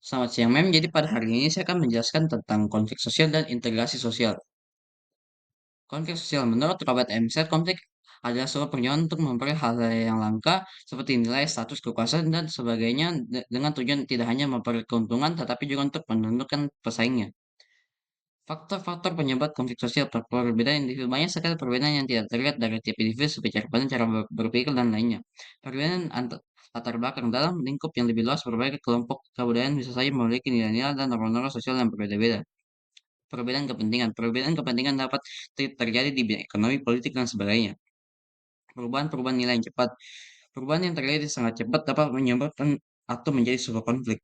Selamat siang, Mem. Jadi pada hari ini saya akan menjelaskan tentang konflik sosial dan integrasi sosial. Konflik sosial menurut Robert M. Said, konflik adalah sebuah perjuangan untuk memperoleh hal-hal yang langka seperti nilai, status, kekuasaan, dan sebagainya dengan tujuan tidak hanya memperoleh keuntungan tetapi juga untuk menentukan pesaingnya. Faktor-faktor penyebab konflik sosial perbedaan individu banyak sekali perbedaan yang tidak terlihat dari tiap individu seperti cara pandang, cara berpikir, dan lainnya. Perbedaan latar belakang dalam lingkup yang lebih luas berbagai kelompok kebudayaan bisa saja memiliki nilai-nilai dan norma-norma sosial yang berbeda-beda. Perbedaan kepentingan dapat terjadi di bidang ekonomi, politik, dan sebagainya. Perubahan-perubahan nilai yang cepat. Perubahan yang terjadi sangat cepat dapat menyebabkan atau menjadi sebuah konflik.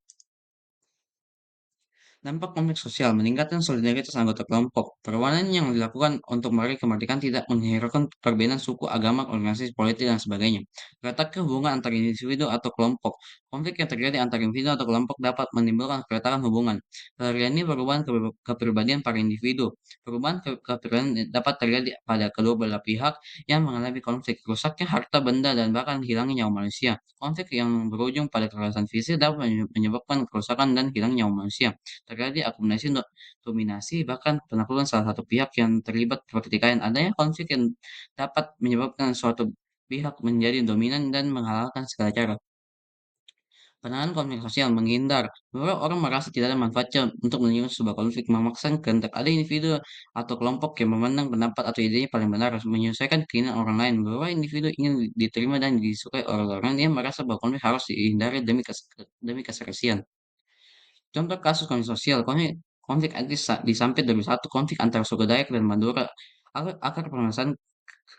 Dampak konflik sosial meningkatkan solidaritas anggota kelompok. Perlawanan yang dilakukan untuk meraih kemerdekaan tidak menghiraukan perbedaan suku, agama, organisasi politik, dan sebagainya. Retaknya hubungan antar individu atau kelompok. Konflik yang terjadi antar individu atau kelompok dapat menimbulkan keretakan hubungan. Ini perubahan kepribadian para individu. Perubahan kepribadian dapat terjadi pada kedua belah pihak yang mengalami konflik. Rusaknya harta benda dan bahkan hilangnya nyawa manusia. Konflik yang berujung pada kekerasan fisik dapat menyebabkan kerusakan dan hilangnya nyawa manusia. Terjadi akumulasi dominasi, bahkan penaklukan salah satu pihak yang terlibat pertikaian. Adanya konflik yang dapat menyebabkan suatu pihak menjadi dominan dan menghalalkan segala cara. Penanganan konflik sosial menghindar. Beberapa orang merasa tidak ada manfaatnya untuk menyelesaikan sebuah konflik, memaksakan kehendak. Ada individu atau kelompok yang memandang pendapat atau idenya paling benar, menyelesaikan keinginan orang lain. Beberapa individu ingin diterima dan disukai oleh orang yang merasa bahwa konflik harus dihindari demi keserasian. Contoh kasus konflik sosial, konflik etnis di Sampit 2001, konflik antara suku Dayak dan Madura. Akar permasalahan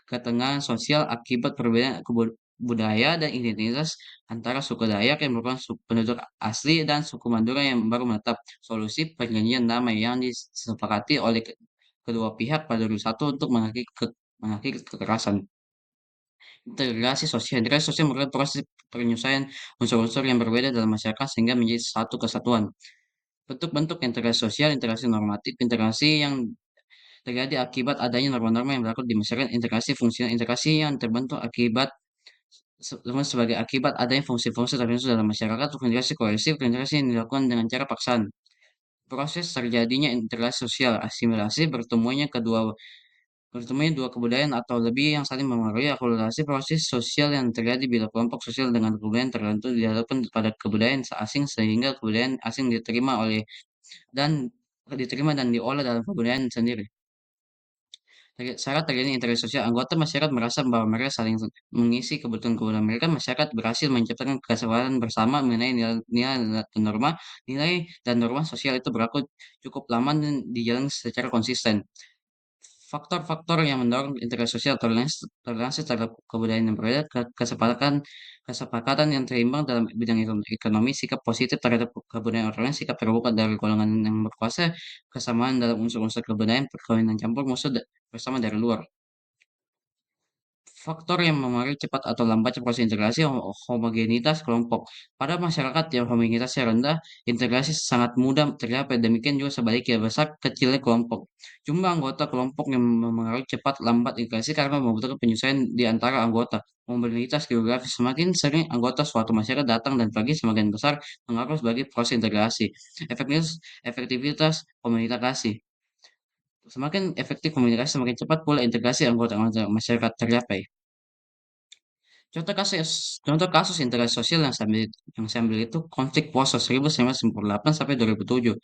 ketegangan sosial akibat perbedaan budaya dan identitas antara suku Dayak yang merupakan penduduk asli dan suku Madura yang baru menetap. Solusi perjanjian damai yang disepakati oleh kedua pihak pada 2001 untuk mengakhiri kekerasan. Integrasi sosial merupakan proses penyelesaian unsur-unsur yang berbeda dalam masyarakat sehingga menjadi satu kesatuan. Bentuk-bentuk integrasi sosial, integrasi normatif, integrasi yang terjadi akibat adanya norma-norma yang berlaku di masyarakat, integrasi fungsional, integrasi yang terbentuk akibat sebagai akibat adanya fungsi-fungsi tertentu dalam masyarakat, integrasi koalisi, integrasi yang dilakukan dengan cara paksaan. Proses terjadinya integrasi sosial, asimilasi, bertemunya dua kebudayaan atau lebih yang saling memengaruhi akulturasi proses sosial yang terjadi bila kelompok sosial dengan kebudayaan tertentu dihadapkan pada kebudayaan asing sehingga kebudayaan asing dan diterima dan diolah dalam kebudayaan sendiri. Syarat terjadinya interaksi sosial, anggota masyarakat merasa bahwa mereka saling mengisi kebutuhan-kebutuhan mereka. Masyarakat berhasil menciptakan kesepakatan bersama mengenai nilai dan norma sosial itu berlaku cukup lama dan dijalani secara konsisten. Faktor-faktor yang mendorong integrasi sosial, toleransi terhadap kebudayaan yang berbeda, kesepakatan kesepakatan yang seimbang dalam bidang ekonomi, sikap positif terhadap kebudayaan orang lain, sikap terbuka dari golongan yang berkuasa, kesamaan dalam unsur-unsur kebudayaan, perkawinan campur, bersama dari luar. Faktor yang memengaruhi cepat atau lambatnya proses integrasi, homogenitas kelompok. Pada masyarakat yang homogenitasnya rendah, integrasi sangat mudah tercapai. Demikian juga sebaliknya, besar kecilnya kelompok. Jumlah anggota kelompok yang memengaruhi cepat lambat integrasi karena membutuhkan penyesuaian di antara anggota. Mobilitas geografis, semakin sering anggota suatu masyarakat datang dan pergi, semakin besar pengaruh sebagai proses integrasi. Efektivitas komunikasi. Semakin efektif komunikasi, semakin cepat pula integrasi anggota-anggota masyarakat tercapai. Contoh kasus integrasi sosial yang saya ambil itu konflik Poso 1998 sampai 2007.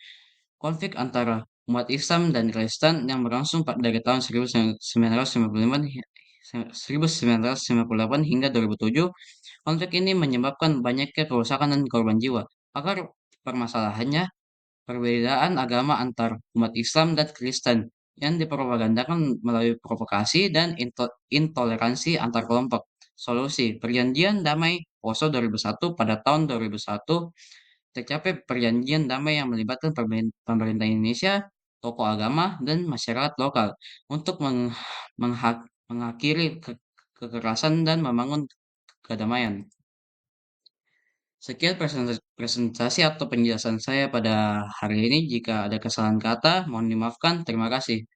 Konflik antara umat Islam dan Kristen yang berlangsung dari tahun 1998 hingga 2007. Konflik ini menyebabkan banyaknya kerusakan dan korban jiwa. Akar permasalahannya perbedaan agama antar umat Islam dan Kristen yang dipropagandakan melalui provokasi dan intoleransi antar kelompok. Solusi, perjanjian damai Oslo 2001 pada tahun 2001 tercapai perjanjian damai yang melibatkan pemerintah Indonesia, tokoh agama, dan masyarakat lokal untuk mengakhiri kekerasan dan membangun kedamaian. Sekian presentasi atau penjelasan saya pada hari ini. Jika ada kesalahan kata, mohon dimaafkan. Terima kasih.